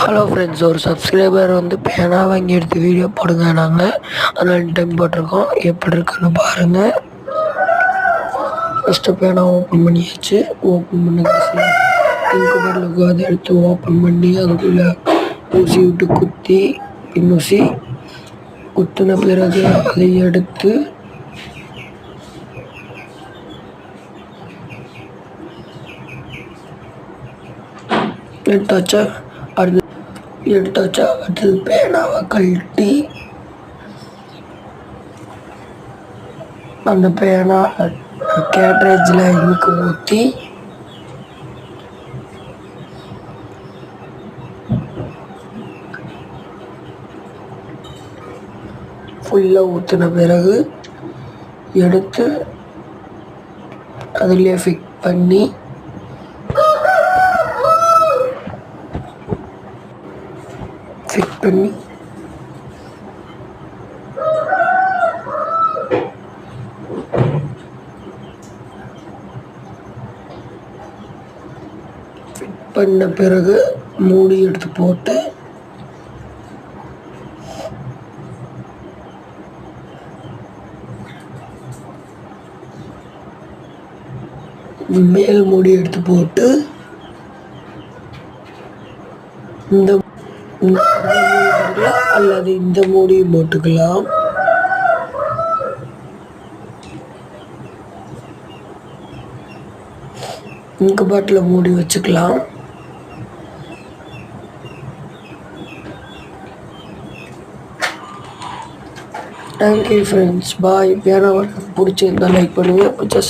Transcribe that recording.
Hello friends, ஒரு subscriber வந்து பேனா வாங்கி எடுத்து வீடியோ போடுங்க நாங்கள் அதனால் டைம் போட்டிருக்கோம். எப்படி இருக்குன்னு பாருங்கள். ஃபஸ்ட்டு பேனா ஓப்பன் பண்ணியாச்சு. ஓப்பன் பண்ணி இங்கு வரலுக்கு அதை எடுத்து ஓப்பன் பண்ணி அதுக்குள்ளே ஊசி விட்டு குத்தி பின்னூசி குத்தின பிறகு அதை எடுத்து எடுத்தாச்சா அடுத்தது பேனாவை கழட்டி அந்த பேனா கேட்ரேஜில் இங்கு ஊற்றி ஃபுல்லாக ஊற்றின பிறகு எடுத்து அதிலே ஃபிட் பண்ணி பண்ண பிறகு மூடி எடுத்து போட்டு மேல் மூடி எடுத்து போட்டு இந்த அல்லது இந்த மூடியும் போட்டுக்கலாம். இங்கு பாட்டில் மூடி வச்சுக்கலாம். தேங்க்யூ ஃப்ரெண்ட்ஸ், பாய். பேனா பிடிச்சிருந்தா லைக் பண்ணுங்கள், பிடிச்சா